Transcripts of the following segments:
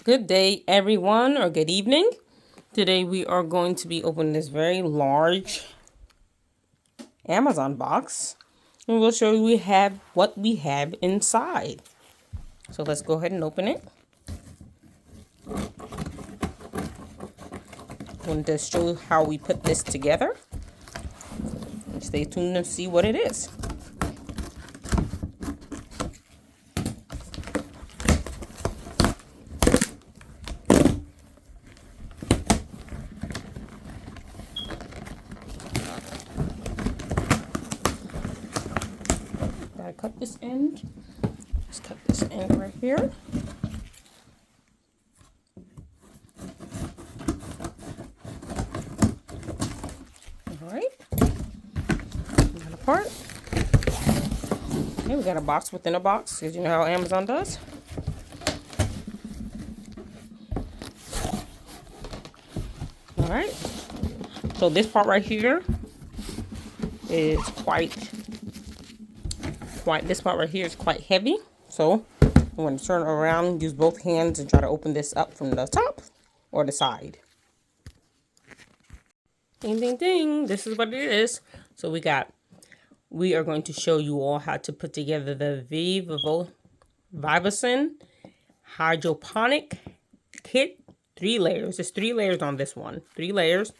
Good day, everyone, or good evening. Today we are going to be opening this very large Amazon box, and we'll show you what we have inside. So let's go ahead and open it. I wanted to show you how we put this together. Stay tuned to see what it is. Gotta cut this end. Let's cut this end right here. Alright. That apart. Okay, we got a box within a box, because you know how Amazon does. Alright. So this part right here is this part right here is quite heavy. So I'm going to turn it around, use both hands, and try to open this up from the top or the side. Ding, ding, ding. This is what it is. So we are going to show you all how to put together the VIVOSUN Hydroponic Kit. 3 layers. There's 3 layers on this one. 3 layers.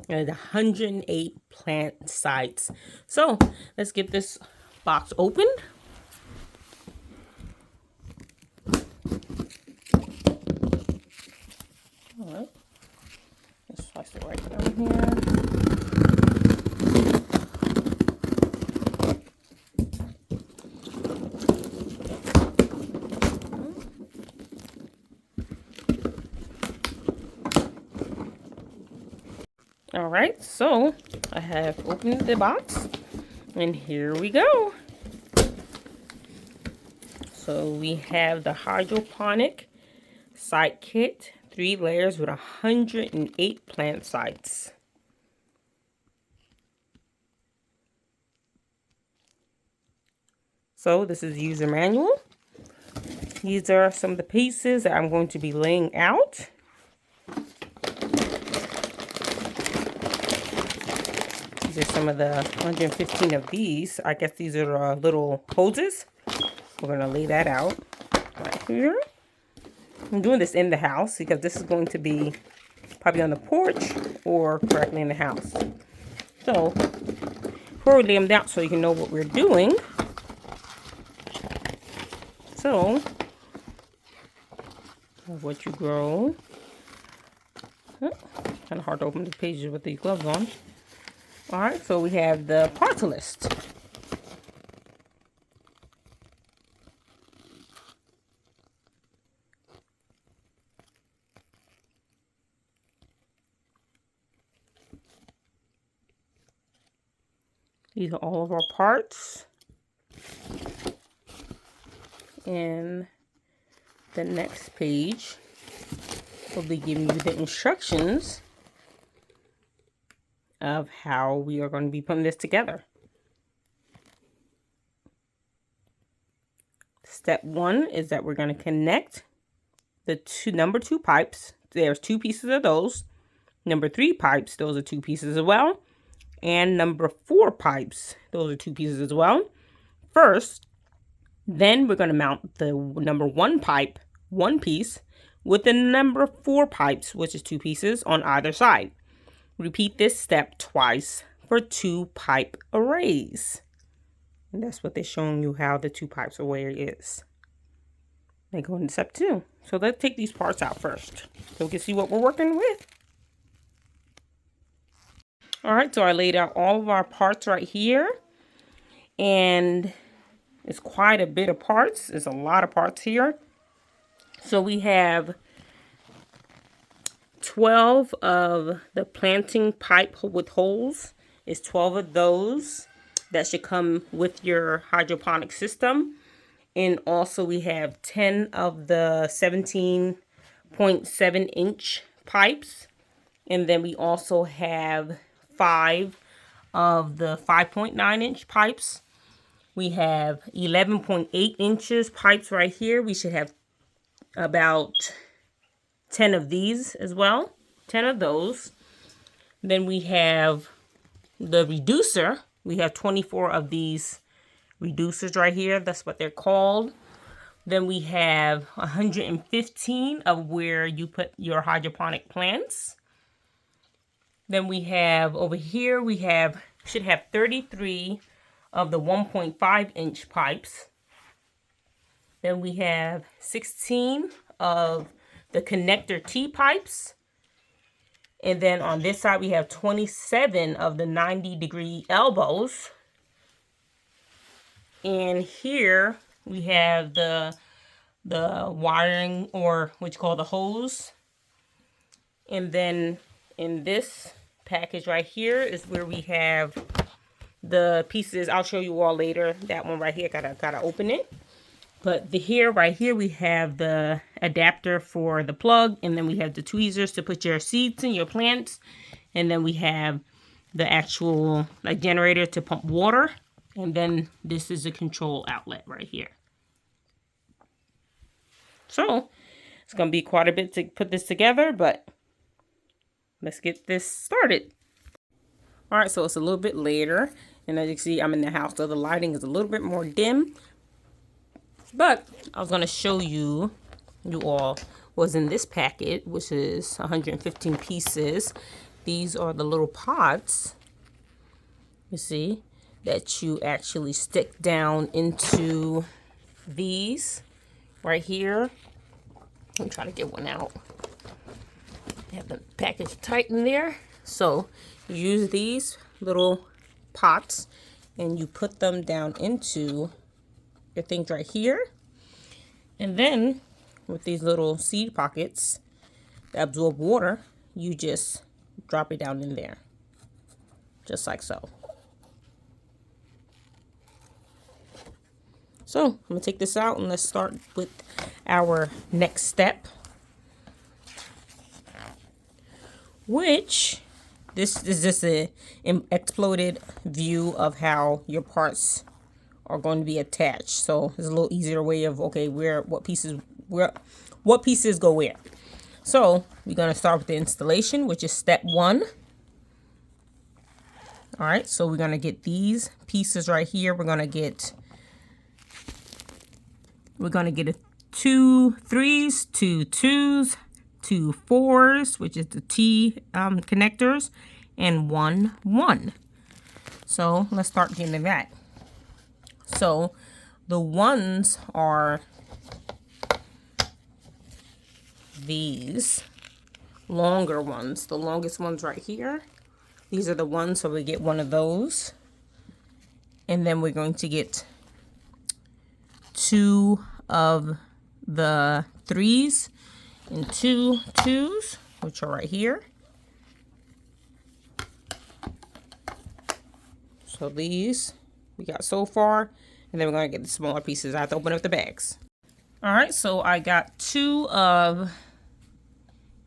And 108 plant sites. So let's get this box opened. Alright. Let's slice it right down here. Alright, so I have opened the box, and here we go. So we have the Hydroponic Site Kit, 3 layers with 108 plant sites. So this is the user manual. These are some of the pieces that I'm going to be laying out. These are some of the 115 of these. I guess these are little hoses. We're going to lay that out right here. I'm doing this in the house because this is going to be probably on the porch or correctly in the house. So, before we lay them down so you can know what we're doing. So, what you grow. Kind of hard to open the pages with these gloves on. Alright, so we have the parts list. These are all of our parts. And the next page will be giving you the instructions of how we are going to be putting this together. Step 1 is that we're going to connect the number 2 pipes. There's 2 pieces of those. Number 3 pipes, those are 2 pieces as well. And number 4 pipes, those are 2 pieces as well. First, then we're going to mount the number 1 pipe, 1 piece, with the number 4 pipes, which is 2 pieces on either side. Repeat this step twice for 2 pipe arrays. And that's what they're showing you, how the 2 pipes array is. They go into step 2. So let's take these parts out first so we can see what we're working with. Alright, so I laid out all of our parts right here. And it's quite a bit of parts. There's a lot of parts here. So we have 12 of the planting pipe with holes. It's 12 of those that should come with your hydroponic system. And also we have 10 of the 17.7 inch pipes. And then we also have 5 of the 5.9 inch pipes. We have 11.8 inches pipes right here. We should have about 10 of these as well. 10 of those. Then we have the reducer. We have 24 of these reducers right here. That's what they're called. Then we have 115 of where you put your hydroponic plants. Then we have over here, should have 33 of the 1.5-inch pipes. Then we have 16 of the connector T pipes. And then on this side, we have 27 of the 90-degree elbows. And here we have the wiring, or what you call the hose. And then in this package right here is where we have the pieces. I'll show you all later. That one right here, gotta open it. But right here we have the adapter for the plug, and then we have the tweezers to put your seeds in your plants, and then we have the actual generator to pump water, and then this is the control outlet right here. So it's gonna be quite a bit to put this together, but let's get this started. All right, so it's a little bit later, and as you can see, I'm in the house, so the lighting is a little bit more dim. But I was going to show you all what's in this packet, which is 115 pieces. These are the little pots, you see, that you actually stick down into these right here. I'm trying to get one out. I have the package tight in there. So you use these little pots and you put them down into your things right here, and then with these little seed pockets that absorb water, you just drop it down in there, just like so. So I'm gonna take this out and let's start with our next step, which this is just an exploded view of how your parts are going to be attached. So there's a little easier way of, okay, what pieces go where. So we're going to start with the installation, which is step 1. All right, so we're going to get these pieces right here. We're going to get 2 3s, 2 2s, 2 4s, which is the T connectors, and 1 1. So let's start getting that. So the ones are these longer ones, the longest ones right here. These are the ones, so we get one of those. And then we're going to get 2 of the 3s and 2 2s, which are right here. So these we got so far, and then we're going to get the smaller pieces. I have to open up the bags. All right, so I got 2 of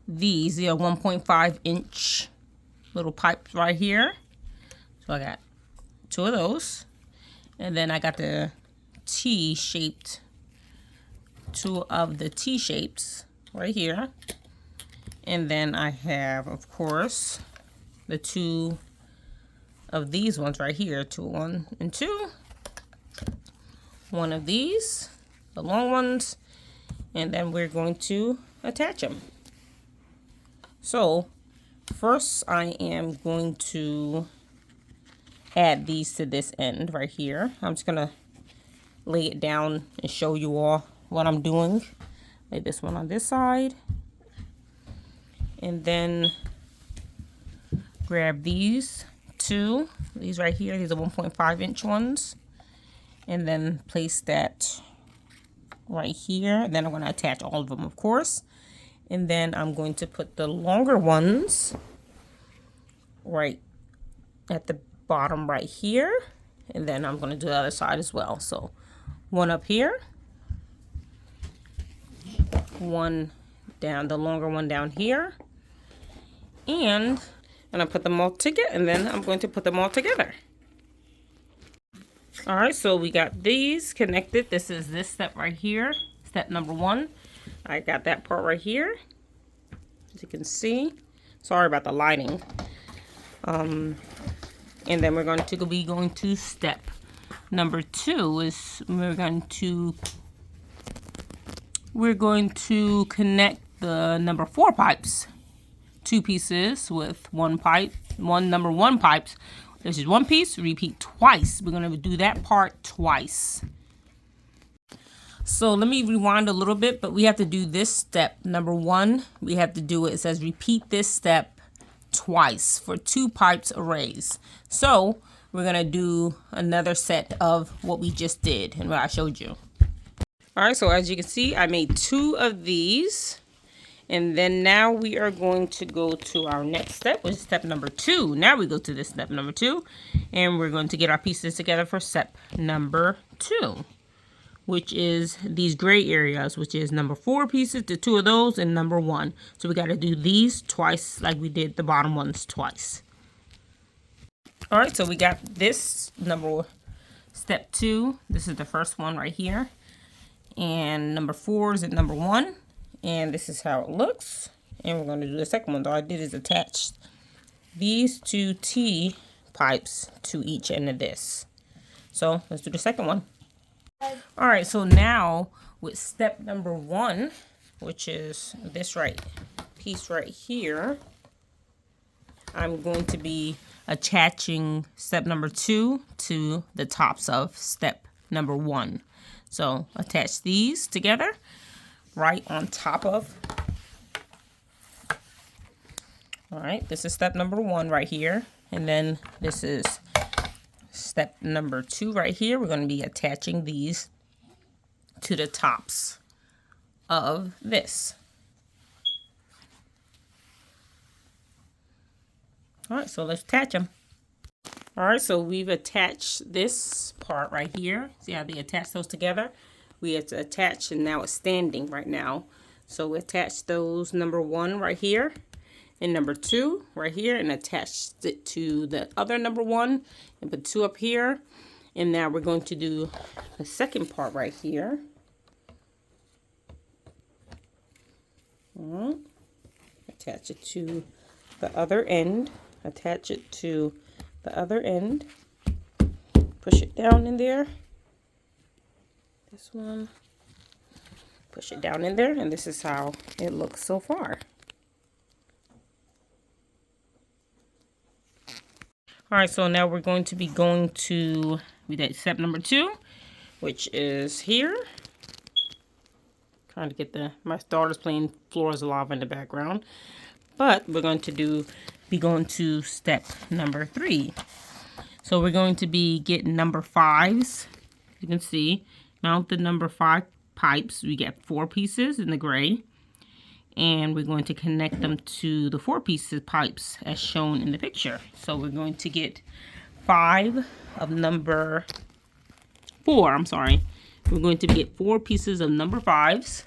these. They are 1.5-inch little pipes right here. So I got 2 of those. And then I got the T-shaped, 2 of the T-shapes right here. And then I have, of course, the 2 of these ones right here, 2 1 and 2. 1 of these, the long ones, and then we're going to attach them. So first I am going to add these to this end right here. I'm just gonna lay it down and show you all what I'm doing. Lay this one on this side, and then grab these 2, these right here, these are 1.5-inch ones, and then place that right here. And then I'm going to attach all of them, of course, and then I'm going to put the longer ones right at the bottom right here, and then I'm going to do the other side as well. So 1 up here, 1 down, the longer one down here, and I put them all together, and then I'm going to put them all together. All right, so we got these connected. This is this step right here, step number 1. I got that part right here. as you can see. Sorry about the lighting. And then we're going to be going to step number 2 is we're going to connect the number 4 pipes, 2 pieces with 1 pipe, number 1 pipes. This is 1 piece, repeat twice. We're going to do that part twice. So let me rewind a little bit, but we have to do this step. Number 1, we have to do it. It says repeat this step twice for 2 pipes arrays. So we're going to do another set of what we just did and what I showed you. All right, so as you can see, I made 2 of these. And then now we are going to go to our next step, which is step number 2. Now we go to this step number 2, and we're going to get our pieces together for step number 2, which is these gray areas, which is number 4 pieces, the 2 of those, and number 1. So we got to do these twice like we did the bottom ones twice. All right, so we got this step 2. This is the first one right here. And number 4 is at number 1. And this is how it looks. And we're going to do the second one. All I did is attach these 2 T pipes to each end of this. So let's do the second one. All right, so now with step number 1, which is this piece right here, I'm going to be attaching step number 2 to the tops of step number 1. So attach these together right on top of. All right, this is step number 1 right here. And then this is step number 2 right here. We're going to be attaching these to the tops of this. All right, so let's attach them. All right, so we've attached this part right here. See how they attach those together? We have to attach, and now it's standing right now. So we attach those number 1 right here and number 2 right here, and attach it to the other number 1 and put 2 up here. And now we're going to do the second part right here. Attach it to the other end. Attach it to the other end. Push it down in there. This one. Push it down in there, and this is how it looks so far. All right, so now we're going to be going to step number 2, which is here. Trying to get my daughter's playing Floors of Lava in the background. But we're going to be going to step number 3. So we're going to be getting number 5s. You can see, mount the number 5 pipes. We get 4 pieces in the gray. And we're going to connect them to the 4 pieces pipes as shown in the picture. So we're going to get 5 of number 4. I'm sorry. We're going to get 4 pieces of number 5s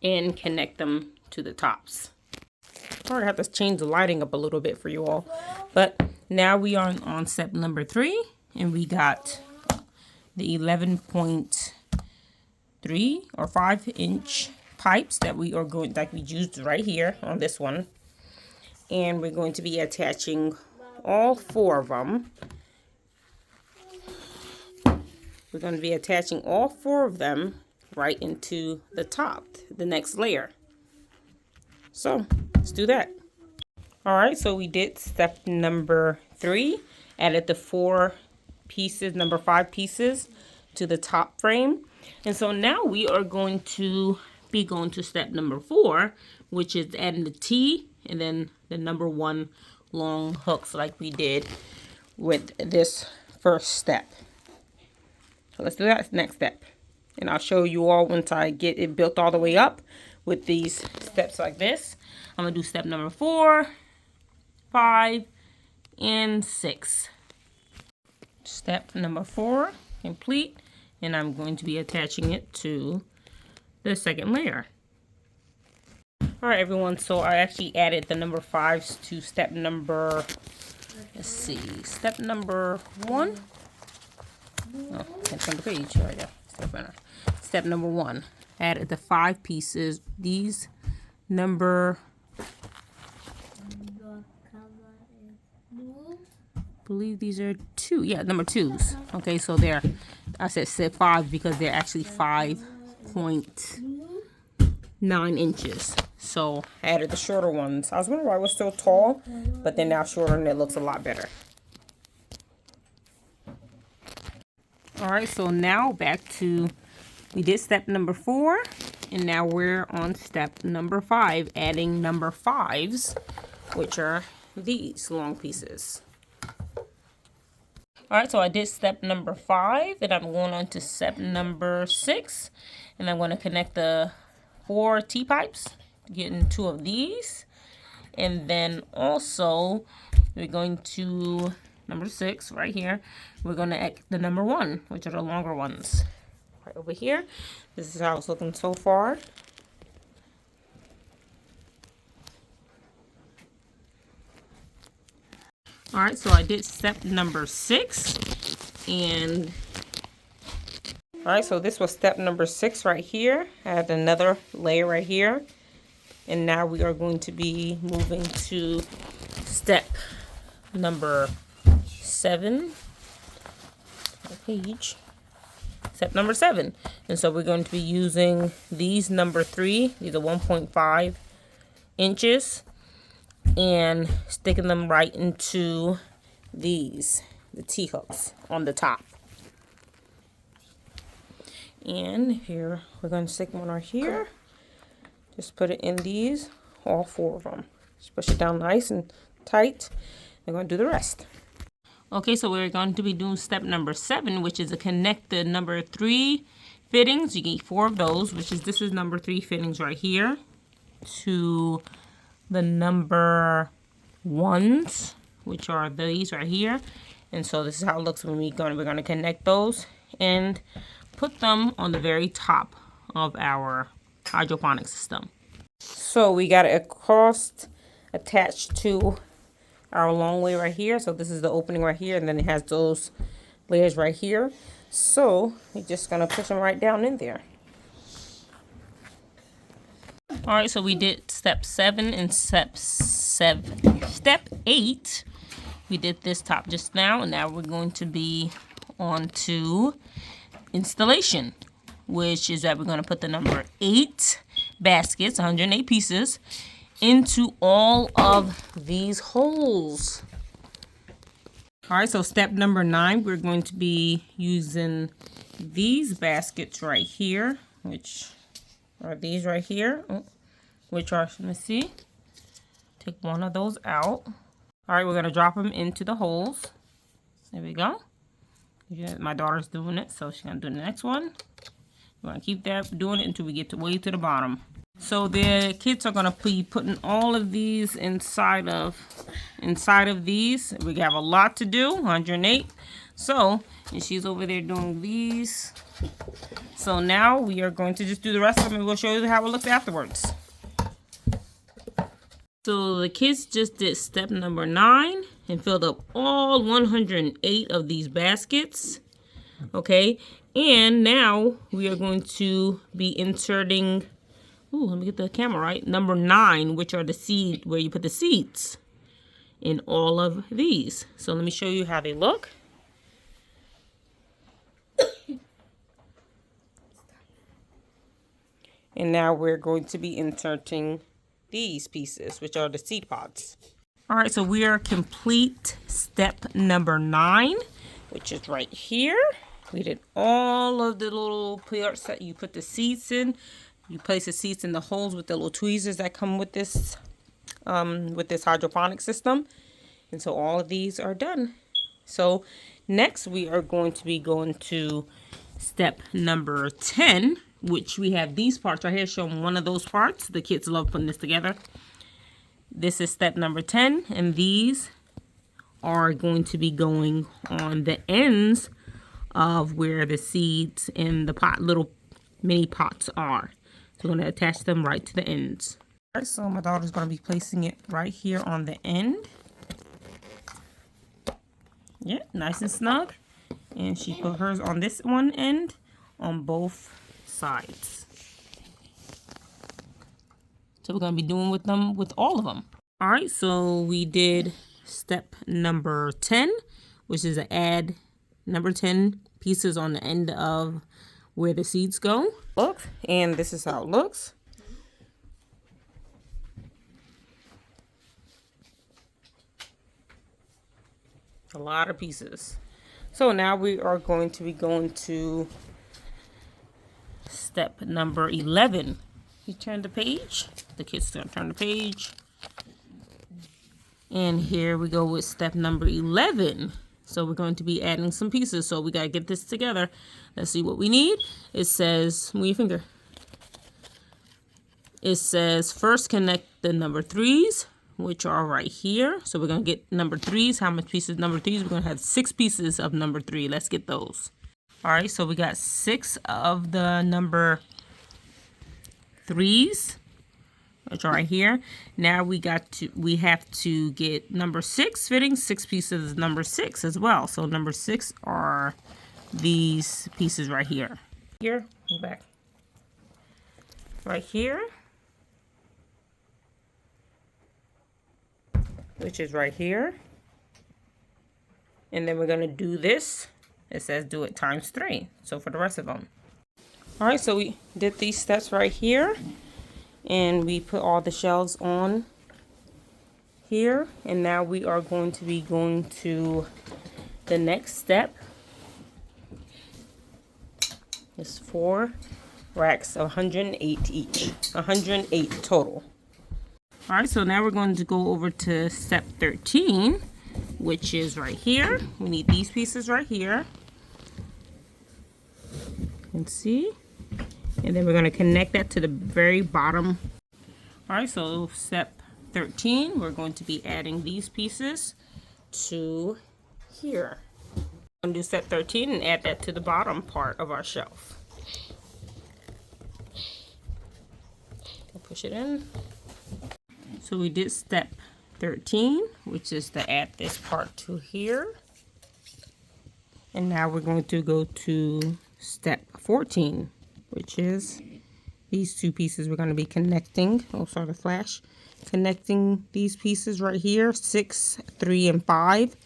and connect them to the tops. I have to change the lighting up a little bit for you all. But now we are on step number 3, and we got the 11.3 or 5-inch pipes that we are going, like we used right here on this one. And we're going to be attaching all 4 of them. We're going to be attaching all 4 of them right into the top, the next layer. So let's do that. All right, so we did step number 3, added the 4 pieces, number 5 pieces to the top frame. And so now we are going to be going to step number 4, which is adding the T and then the number 1 long hooks like we did with this first step. So let's do that next step. And I'll show you all once I get it built all the way up with these steps like this. I'm going to do step number 4, 5, and 6. Step number 4 complete. And I'm going to be attaching it to the second layer. All right, everyone. So I actually added the number 5s to step number, let's see, step number 1. Oh, it's on the page right there. Step number 1. Added the 5 pieces, these number, I believe these are 2. Yeah, number 2s. Okay, so they're, I said 5 because they're actually 5.9 inches. So I added the shorter ones. I was wondering why it was so tall, but they're now shorter and it looks a lot better. Alright, so now back to, we did step number 4, and now we're on step number 5, adding number 5s, which are these long pieces. Alright, so I did step number 5, and I'm going on to step number 6, and I'm going to connect the 4 T-pipes, getting 2 of these, and then also we're going to number 6 right here. We're going to add the number 1, which are the longer ones. Right over here. This is how it's looking so far. Alright, so I did step number 6, and alright, so this was step number 6 right here. I had another layer right here, and now we are going to be moving to step number 7 page. Step number 7, and so we're going to be using these number 3. These are 1.5 inches, and sticking them right into these, the T-hooks on the top. And here we're going to stick one right here. Just put it in these, all 4 of them. Just push it down nice and tight. We're going to do the rest. Okay, so we're going to be doing step number 7, which is to connect the number 3 fittings. You get 4 of those, which is, this is number 3 fittings right here, to the number 1s, which are these right here. And so this is how it looks when we're going to connect those and put them on the very top of our hydroponic system. So we got a cross attached to our long way right here. So this is the opening right here, and then it has those layers right here. So we're just gonna push them right down in there. All right, so we did step 7 and step 8. We did this top just now, and now we're going to be on to installation, which is that we're going to put the number 8 baskets, 108 pieces, into all of these holes. All right, so step number 9, we're going to be using these baskets right here, which are these right here, which are, let me see, take one of those out. All right, we're going to drop them into the holes. There we go. Yeah, my daughter's doing it, so she's going to do the next one. We're going to keep that doing it until we get way to the bottom. So the kids are going to be putting all of these inside of these. We have a lot to do, 108. So, and she's over there doing these. So now we are going to just do the rest of them, and we'll show you how it looks afterwards. So the kids just did step number 9 and filled up all 108 of these baskets. Okay, and now we are going to be inserting, ooh, let me get the camera right, number 9, which are the seed, where you put the seeds in all of these. So let me show you how they look. And now we're going to be inserting these pieces, which are the seed pods. All right, so we are complete step number 9, which is right here. We did all of the little parts that you put the seeds in. You place the seeds in the holes with the little tweezers that come with this hydroponic system. And so all of these are done. So next we are going to be going to step number 10, which we have these parts right here showing one of those parts. The kids love putting this together. This is step number 10, and these are going to be going on the ends of where the seeds in the pot, little mini pots are. So we're going to attach them right to the ends. All right, so my daughter's going to be placing it right here on the end. Yeah, nice and snug. And she put hers on this one end on both sides. So we're going to be doing with all of them. All right, so we did step number 10, which is to add number 10 pieces on the end of where the seeds go. Look, and this is how it looks. A lot of pieces. So now we are going to be going to step number 11. You turn the page. The kid's going to turn the page. And here we go with step number 11. So we're going to be adding some pieces. So we got to get this together. Let's see what we need. It says, move your finger. It says first connect the number 3s, which are right here. So we're going to get number 3s. How much pieces number 3s? We're going to have 6 pieces of number 3. Let's get those. All right, so we got 6 of the number 3s, which are right here. Now we have to get number 6 fitting, 6 pieces of number 6 as well. So number 6 are these pieces right here. Here, go back. Right here, which is right here. And then we're gonna do this. It says do it times 3. So for the rest of them. All right, so we did these steps right here. And we put all the shells on here. And now we are going to be going to the next step. It's 4 racks of 108 each. 108 total. All right, so now we're going to go over to step 13, which is right here. We need these pieces right here. You can see. And then we're going to connect that to the very bottom. All right, so step 13, we're going to be adding these pieces to here. I'm going to do step 13 and add that to the bottom part of our shelf. I'll push it in. So we did step 13, which is to add this part to here. And now we're going to go to step 14, which is these 2 pieces we're going to be connecting. Oh, sorry, the flash. Connecting these pieces right here, 6, 3, and 5,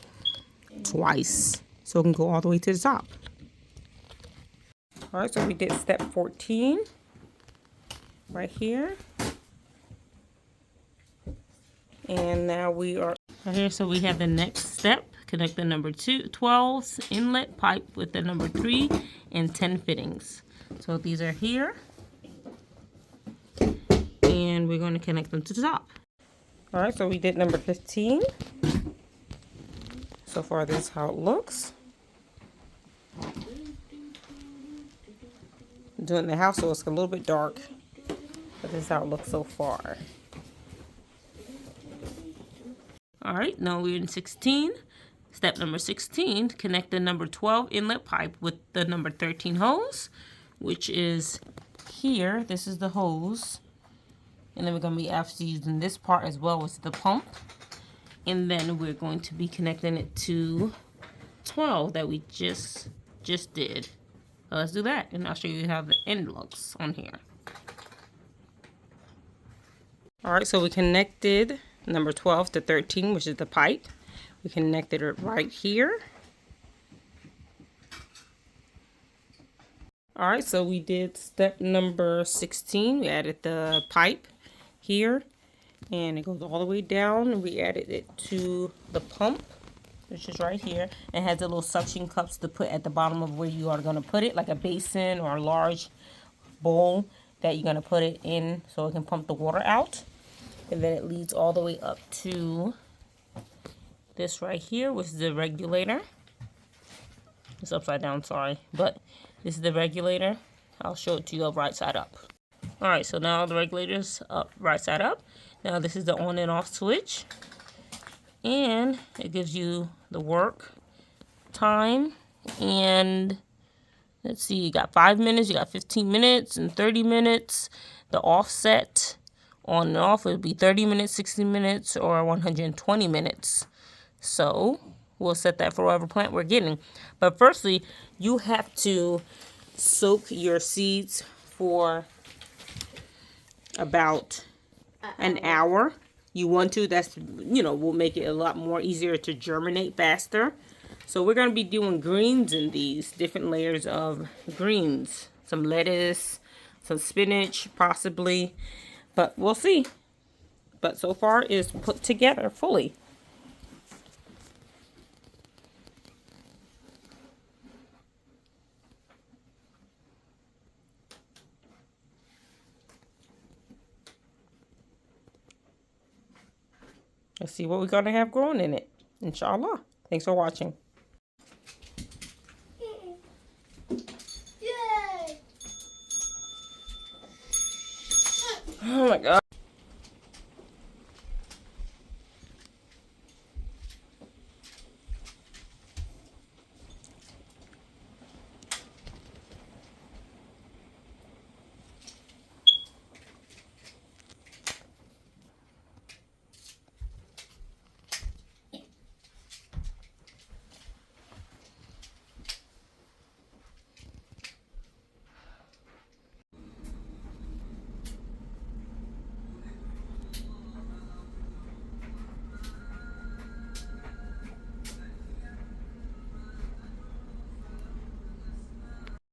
twice. So it can go all the way to the top. All right, so we did step 14 right here. And now we are right here. So we have the next step. Connect the number 12's inlet pipe with the number 3 and 10 fittings. So these are here. And we're going to connect them to the top. All right, so we did number 15. So far, this is how it looks. I'm doing the house, so it's a little bit dark. But this is how it looks so far. All right, now we're in 16. Step number 16, connect the number 12 inlet pipe with the number 13 hose, which is here. This is the hose. And then we're going to be after using this part as well as the pump. And then we're going to be connecting it to 12 that we just did. So let's do that, and I'll show you how the end looks on here. All right, so we connected number 12 to 13, which is the pipe. We connected it right here. All right, so we did step number 16. We added the pipe here, and it goes all the way down. And we added it to the pump, which is right here. It has the little suction cups to put at the bottom of where you are going to put it, like a basin or a large bowl that you're going to put it in so it can pump the water out. And then it leads all the way up to this right here, which is the regulator. It's upside down, sorry, but this is the regulator. I'll show it to you right side up. All right, so now the regulator's up, right side up. Now this is the on and off switch, and it gives you the work time. And let's see, you got 5 minutes, you got 15 minutes, and 30 minutes. The offset on and off would be 30 minutes, 60 minutes, or 120 minutes. So we'll set that for whatever plant we're getting. But firstly, you have to soak your seeds for about an hour. You want to, that's, will make it a lot more easier to germinate faster. So we're going to be doing greens in these, different layers of greens. Some lettuce, some spinach, possibly. But we'll see. But so far it's put together fully. Let's see what we're going to have growing in it. Inshallah. Thanks for watching. Yay! Oh my God.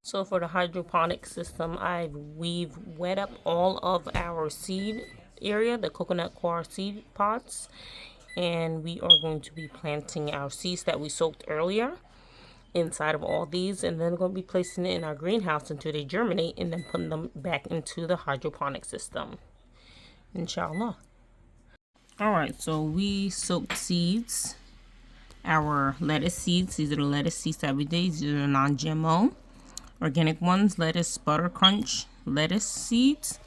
So for the hydroponic system, we've wet up all of our seed area, the coconut coir seed pots, and we are going to be planting our seeds that we soaked earlier inside of all these, and then we're going to be placing it in our greenhouse until they germinate, and then putting them back into the hydroponic system, inshallah. All right, so we soaked seeds, our lettuce seeds. These are the lettuce seeds that we did. These are non-GMO. Organic ones, lettuce butter crunch lettuce seeds,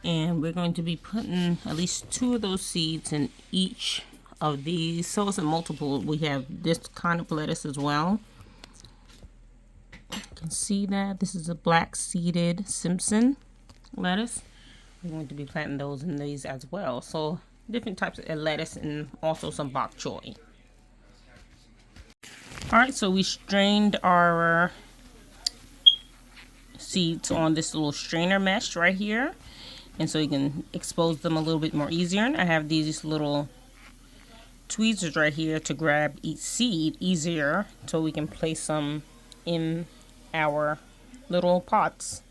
and we're going to be putting at least 2 of those seeds in each of these. So it's a multiple. We have this kind of lettuce as well. You can see that this is a black seeded Simpson lettuce. We're going to be planting those in these as well. So different types of lettuce and also some bok choy. All right, so we strained our seeds on this little strainer mesh right here, and so you can expose them a little bit more easier. And I have these little tweezers right here to grab each seed easier, so we can place them in our little pots.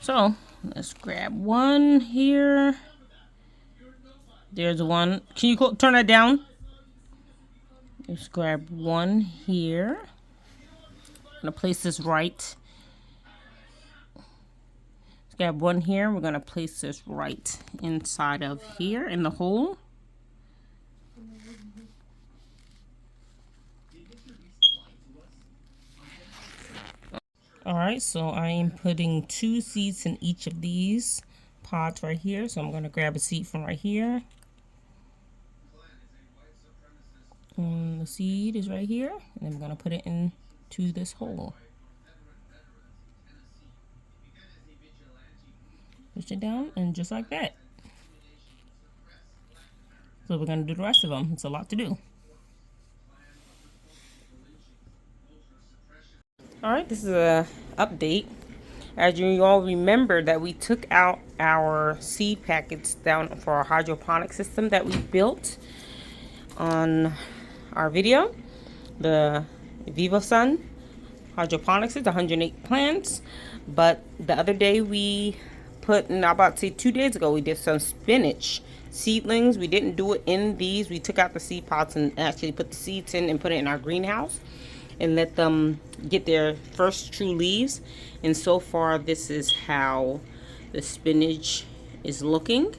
So let's grab one here. There's one. Can you turn that down? Let's grab one here. I'm gonna place this right. Grab one here. We're going to place this right inside of here in the hole. All right, so I am putting 2 seeds in each of these pots right here. So I'm going to grab a seed from right here. And the seed is right here. And then I'm going to put it into this hole. Push it down, and just like that. So we're going to do the rest of them. It's a lot to do. All right, this is a update. As you all remember that we took out our seed packets down for our hydroponic system that we built on our video. The VIVOSUN hydroponics is 108 plants. But the other day we put, and I'm about to say 2 days ago, we did some spinach seedlings. We didn't do it in these. We took out the seed pots and actually put the seeds in and put it in our greenhouse and let them get their first true leaves. And so far, this is how the spinach is looking.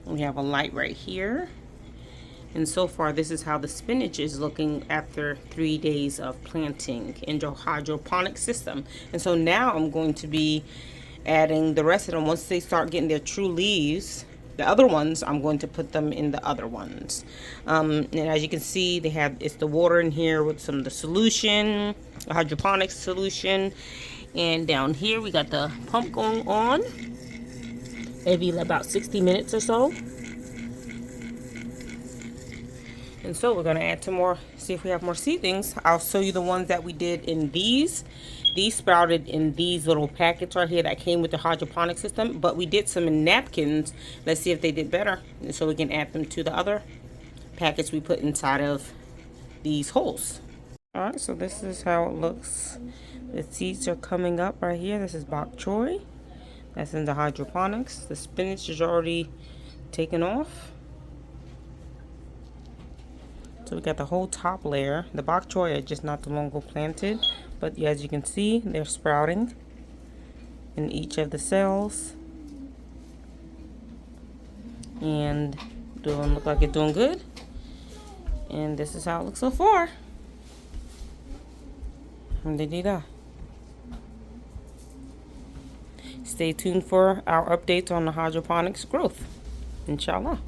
We have a light right here. And so far, this is how the spinach is looking after 3 days of planting in the hydroponic system. And so now I'm going to be adding the rest of them. Once they start getting their true leaves, the other ones, I'm going to put them in the other ones. And as you can see, it's the water in here with some of the solution, the hydroponic solution. And down here, we got the pump going on every about 60 minutes or so. And so we're going to add some more, see if we have more seedlings. I'll show you the ones that we did in these. These sprouted in these little packets right here that came with the hydroponic system, but we did some in napkins. Let's see if they did better, so we can add them to the other packets we put inside of these holes. All right, so this is how it looks. The seeds are coming up right here. This is bok choy. That's in the hydroponics. The spinach is already taken off. So we got the whole top layer. The bok choy are just not too long ago planted, but as you can see, they're sprouting in each of the cells. And look like it's doing good. And this is how it looks so far. Alhamdulillah. Stay tuned for our updates on the hydroponics growth, inshallah.